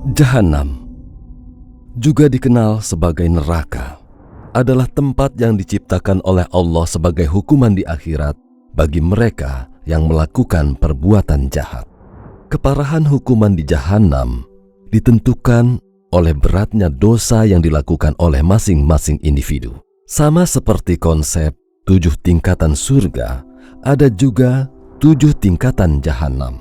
Jahanam, juga dikenal sebagai neraka, adalah tempat yang diciptakan oleh Allah sebagai hukuman di akhirat bagi mereka yang melakukan perbuatan jahat. Keparahan hukuman di Jahanam ditentukan oleh beratnya dosa yang dilakukan oleh masing-masing individu. Sama seperti konsep 7 tingkatan surga, ada juga 7 tingkatan Jahanam.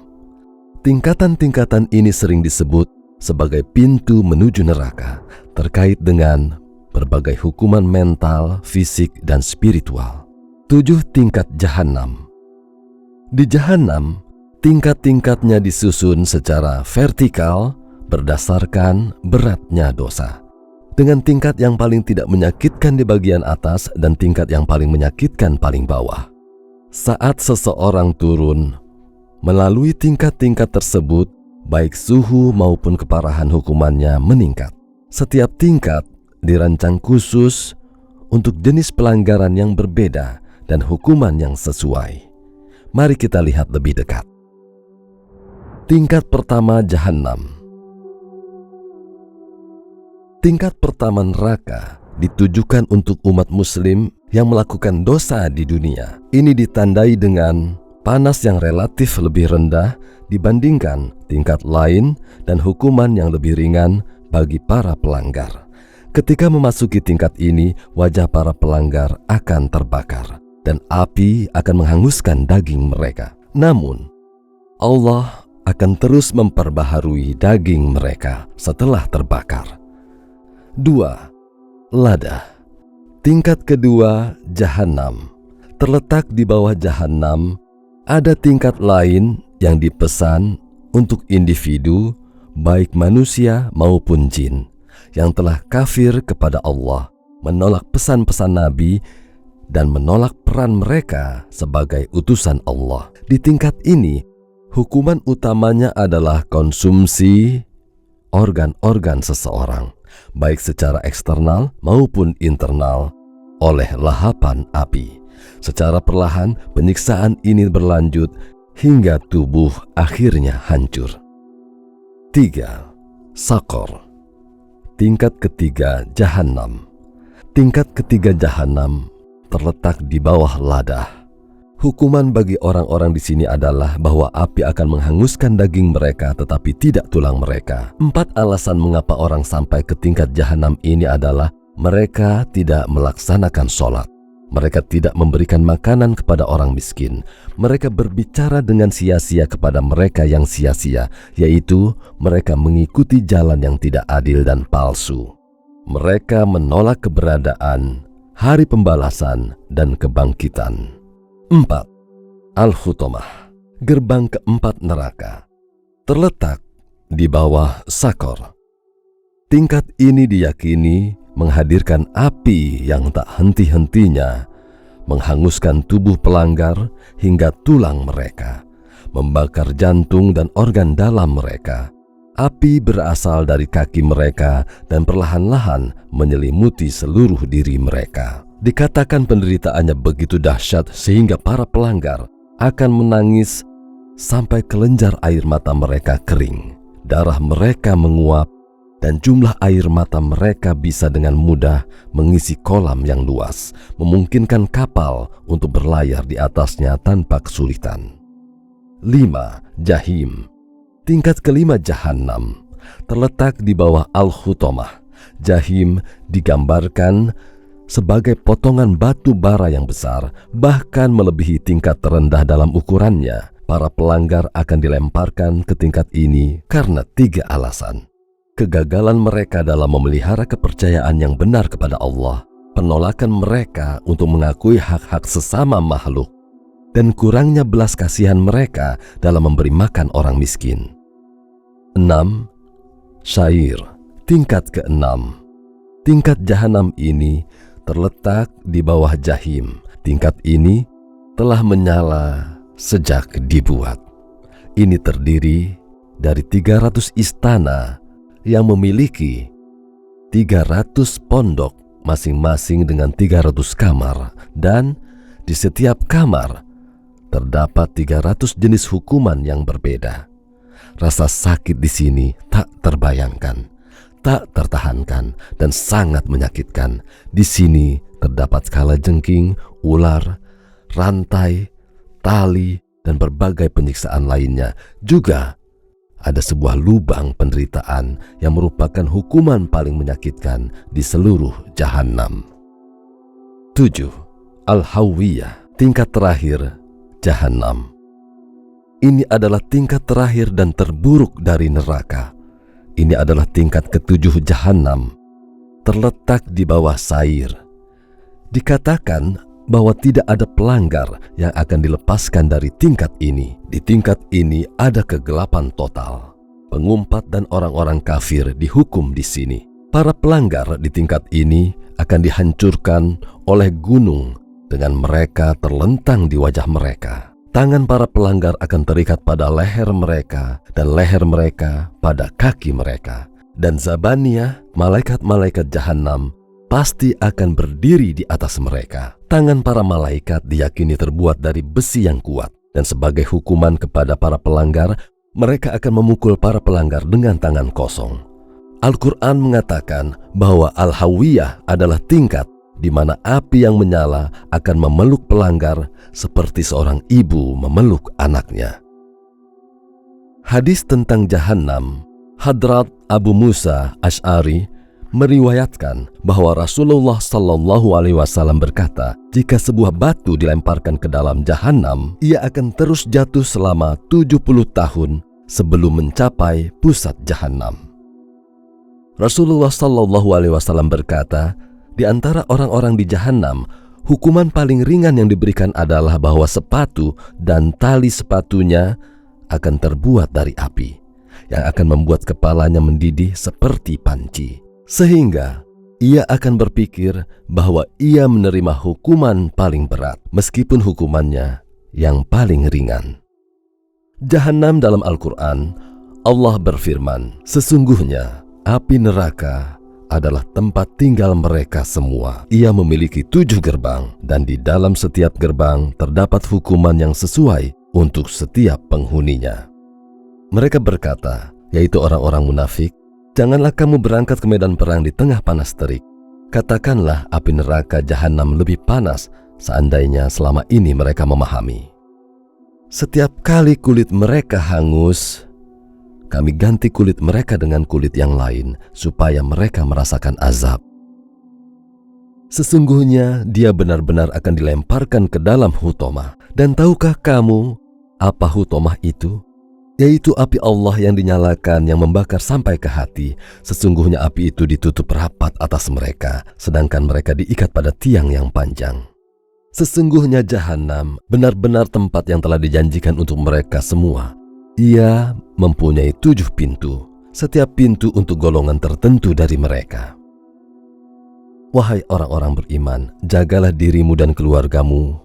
Tingkatan-tingkatan ini sering disebut sebagai pintu menuju neraka, terkait dengan berbagai hukuman mental, fisik, dan spiritual. 7 tingkat Jahanam. Di Jahanam, tingkat-tingkatnya disusun secara vertikal berdasarkan beratnya dosa, dengan tingkat yang paling tidak menyakitkan di bagian atas dan tingkat yang paling menyakitkan paling bawah. Saat seseorang turun melalui tingkat-tingkat tersebut, baik suhu maupun keparahan hukumannya meningkat. Setiap tingkat dirancang khusus untuk jenis pelanggaran yang berbeda dan hukuman yang sesuai. Mari kita lihat lebih dekat. Tingkat pertama Jahanam. Tingkat pertama neraka ditujukan untuk umat muslim yang melakukan dosa di dunia. Ini ditandai dengan panas yang relatif lebih rendah dibandingkan tingkat lain dan hukuman yang lebih ringan bagi para pelanggar. Ketika memasuki tingkat ini, wajah para pelanggar akan terbakar dan api akan menghanguskan daging mereka. Namun, Allah akan terus memperbaharui daging mereka setelah terbakar. 2. Lada. Tingkat kedua Jahanam. Terletak di bawah Jahanam, ada tingkat lain yang dipesan untuk individu, baik manusia maupun jin, yang telah kafir kepada Allah, menolak pesan-pesan Nabi, dan menolak peran mereka sebagai utusan Allah. Di tingkat ini, hukuman utamanya adalah konsumsi organ-organ seseorang, baik secara eksternal maupun internal, oleh lahapan api. Secara perlahan, penyiksaan ini berlanjut hingga tubuh akhirnya hancur. 3. Sakor. Tingkat ketiga Jahanam. Tingkat ketiga Jahanam terletak di bawah lada. Hukuman bagi orang-orang di sini adalah bahwa api akan menghanguskan daging mereka tetapi tidak tulang mereka. 4 alasan mengapa orang sampai ke tingkat Jahanam ini adalah mereka tidak melaksanakan sholat, mereka tidak memberikan makanan kepada orang miskin, mereka berbicara dengan sia-sia kepada mereka yang sia-sia, yaitu mereka mengikuti jalan yang tidak adil dan palsu. Mereka menolak keberadaan hari pembalasan dan kebangkitan. 4. Al-Hutomah. Gerbang keempat neraka terletak di bawah Sakor. Tingkat ini diyakini menghadirkan api yang tak henti-hentinya, menghanguskan tubuh pelanggar hingga tulang mereka, membakar jantung dan organ dalam mereka. Api berasal dari kaki mereka dan perlahan-lahan menyelimuti seluruh diri mereka. Dikatakan penderitaannya begitu dahsyat sehingga para pelanggar akan menangis sampai kelenjar air mata mereka kering, darah mereka menguap, dan jumlah air mata mereka bisa dengan mudah mengisi kolam yang luas, memungkinkan kapal untuk berlayar di atasnya tanpa kesulitan. 5. Jahim. Tingkat kelima Jahanam terletak di bawah Al-Hutomah. Jahim digambarkan sebagai potongan batu bara yang besar, bahkan melebihi tingkat terendah dalam ukurannya. Para pelanggar akan dilemparkan ke tingkat ini karena 3 alasan. Kegagalan mereka dalam memelihara kepercayaan yang benar kepada Allah, penolakan mereka untuk mengakui hak-hak sesama makhluk, dan kurangnya belas kasihan mereka dalam memberi makan orang miskin. 6. Syair. Tingkat ke-6. Tingkat Jahanam ini terletak di bawah Jahim. Tingkat ini telah menyala sejak dibuat. Ini terdiri dari 300 istana yang memiliki 300 pondok masing-masing dengan 300 kamar, dan di setiap kamar terdapat 300 jenis hukuman yang berbeda. Rasa sakit di sini tak terbayangkan, tak tertahankan, dan sangat menyakitkan. Di sini terdapat kalajengking, ular, rantai, tali, dan berbagai penyiksaan lainnya. Juga ada sebuah lubang penderitaan yang merupakan hukuman paling menyakitkan di seluruh Jahannam. 7. Al-Hawiyah, tingkat terakhir Jahannam. Ini adalah tingkat terakhir dan terburuk dari neraka. Ini adalah tingkat ketujuh Jahannam, terletak di bawah Sair. Dikatakan bahwa tidak ada pelanggar yang akan dilepaskan dari tingkat ini. Di tingkat ini ada kegelapan total. Pengumpat dan orang-orang kafir dihukum di sini. Para pelanggar di tingkat ini akan dihancurkan oleh gunung dengan mereka terlentang di wajah mereka. Tangan para pelanggar akan terikat pada leher mereka dan leher mereka pada kaki mereka. Dan Zabaniyah, malaikat-malaikat Jahannam, pasti akan berdiri di atas mereka. Tangan para malaikat diyakini terbuat dari besi yang kuat. Dan sebagai hukuman kepada para pelanggar, mereka akan memukul para pelanggar dengan tangan kosong. Al-Quran mengatakan bahwa Al-Hawiyah adalah tingkat di mana api yang menyala akan memeluk pelanggar seperti seorang ibu memeluk anaknya. Hadis tentang Jahannam, Hadrat Abu Musa Asy'ari meriwayatkan bahwa Rasulullah SAW berkata, jika sebuah batu dilemparkan ke dalam Jahannam, ia akan terus jatuh selama 70 tahun sebelum mencapai pusat Jahannam. Rasulullah SAW berkata, di antara orang-orang di Jahannam, hukuman paling ringan yang diberikan adalah bahwa sepatu dan tali sepatunya akan terbuat dari api, yang akan membuat kepalanya mendidih seperti panci. Sehingga ia akan berpikir bahwa ia menerima hukuman paling berat, meskipun hukumannya yang paling ringan. Jahannam dalam Al-Quran, Allah berfirman, sesungguhnya api neraka adalah tempat tinggal mereka semua. Ia memiliki 7 gerbang, dan di dalam setiap gerbang terdapat hukuman yang sesuai untuk setiap penghuninya. Mereka berkata, yaitu orang-orang munafik, janganlah kamu berangkat ke medan perang di tengah panas terik. Katakanlah api neraka Jahannam lebih panas seandainya selama ini mereka memahami. Setiap kali kulit mereka hangus, kami ganti kulit mereka dengan kulit yang lain supaya mereka merasakan azab. Sesungguhnya dia benar-benar akan dilemparkan ke dalam hutomah. Dan tahukah kamu apa hutomah itu? Yaitu api Allah yang dinyalakan yang membakar sampai ke hati. Sesungguhnya api itu ditutup rapat atas mereka, sedangkan mereka diikat pada tiang yang panjang. Sesungguhnya Jahannam benar-benar tempat yang telah dijanjikan untuk mereka semua. Ia mempunyai 7 pintu, setiap pintu untuk golongan tertentu dari mereka. Wahai orang-orang beriman, jagalah dirimu dan keluargamu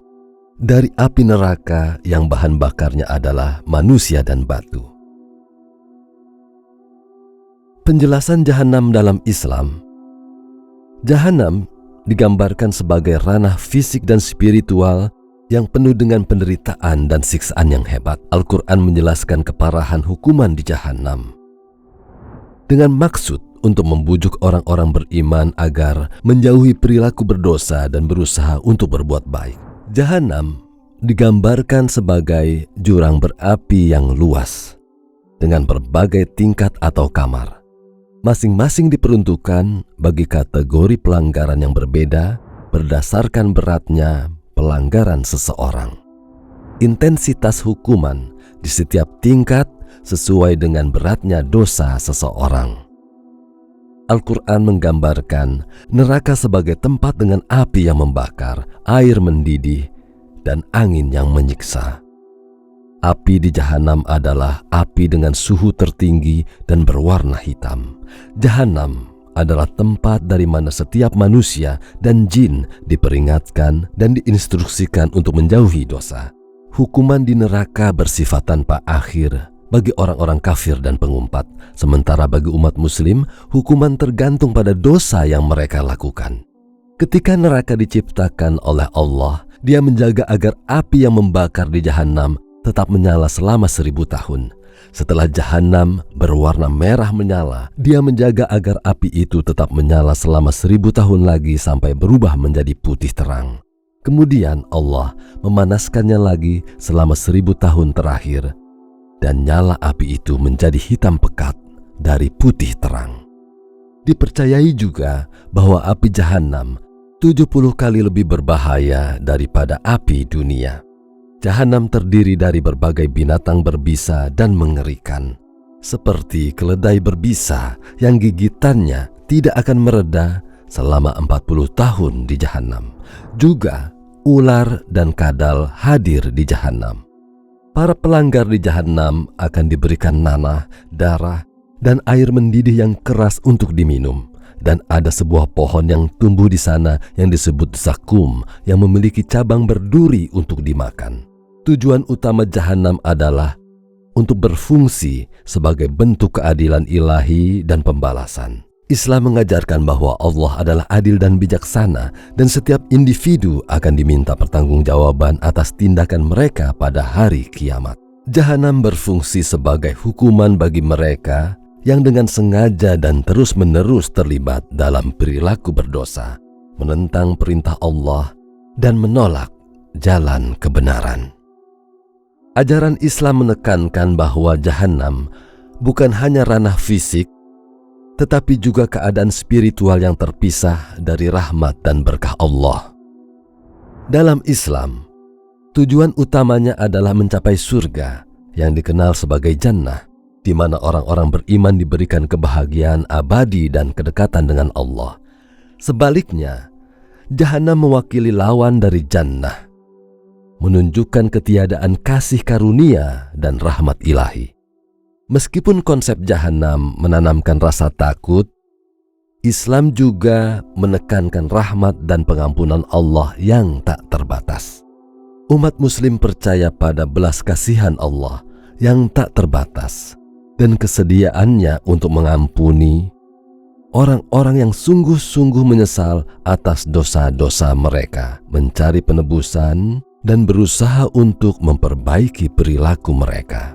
dari api neraka yang bahan bakarnya adalah manusia dan batu. Penjelasan Jahannam dalam Islam. Jahannam digambarkan sebagai ranah fisik dan spiritual yang penuh dengan penderitaan dan siksaan yang hebat. Al-Quran menjelaskan keparahan hukuman di Jahannam dengan maksud untuk membujuk orang-orang beriman agar menjauhi perilaku berdosa dan berusaha untuk berbuat baik. Jahannam digambarkan sebagai jurang berapi yang luas dengan berbagai tingkat atau kamar. Masing-masing diperuntukkan bagi kategori pelanggaran yang berbeda berdasarkan beratnya pelanggaran seseorang. Intensitas hukuman di setiap tingkat sesuai dengan beratnya dosa seseorang. Al-Quran menggambarkan neraka sebagai tempat dengan api yang membakar, air mendidih, dan angin yang menyiksa. Api di Jahannam adalah api dengan suhu tertinggi dan berwarna hitam. Jahannam adalah tempat dari mana setiap manusia dan jin diperingatkan dan diinstruksikan untuk menjauhi dosa. Hukuman di neraka bersifat tanpa akhir bagi orang-orang kafir dan pengumpat, sementara bagi umat muslim, hukuman tergantung pada dosa yang mereka lakukan. Ketika neraka diciptakan oleh Allah, Dia menjaga agar api yang membakar di Jahannam tetap menyala selama 1000 tahun. Setelah jahanam berwarna merah menyala, Dia menjaga agar api itu tetap menyala selama 1000 tahun lagi sampai berubah menjadi putih terang. Kemudian Allah memanaskannya lagi selama 1000 tahun terakhir, dan nyala api itu menjadi hitam pekat dari putih terang. Dipercayai juga bahwa api jahanam 70 kali lebih berbahaya daripada api dunia. Jahanam terdiri dari berbagai binatang berbisa dan mengerikan, seperti keledai berbisa yang gigitannya tidak akan mereda selama 40 tahun di jahanam. Juga ular dan kadal hadir di jahanam. Para pelanggar di jahanam akan diberikan nanah, darah, dan air mendidih yang keras untuk diminum. Dan ada sebuah pohon yang tumbuh di sana yang disebut zakum, yang memiliki cabang berduri untuk dimakan. Tujuan utama jahanam adalah untuk berfungsi sebagai bentuk keadilan ilahi dan pembalasan. Islam mengajarkan bahwa Allah adalah adil dan bijaksana, dan setiap individu akan diminta pertanggungjawaban atas tindakan mereka pada hari kiamat. Jahanam berfungsi sebagai hukuman bagi mereka yang dengan sengaja dan terus-menerus terlibat dalam perilaku berdosa, menentang perintah Allah, dan menolak jalan kebenaran. Ajaran Islam menekankan bahwa jahanam bukan hanya ranah fisik, tetapi juga keadaan spiritual yang terpisah dari rahmat dan berkah Allah. Dalam Islam, tujuan utamanya adalah mencapai surga yang dikenal sebagai jannah, di mana orang-orang beriman diberikan kebahagiaan abadi dan kedekatan dengan Allah. Sebaliknya, jahanam mewakili lawan dari jannah, menunjukkan ketiadaan kasih karunia dan rahmat ilahi. Meskipun konsep jahanam menanamkan rasa takut, Islam juga menekankan rahmat dan pengampunan Allah yang tak terbatas. Umat Muslim percaya pada belas kasihan Allah yang tak terbatas dan kesediaannya untuk mengampuni orang-orang yang sungguh-sungguh menyesal atas dosa-dosa mereka, mencari penebusan, dan berusaha untuk memperbaiki perilaku mereka.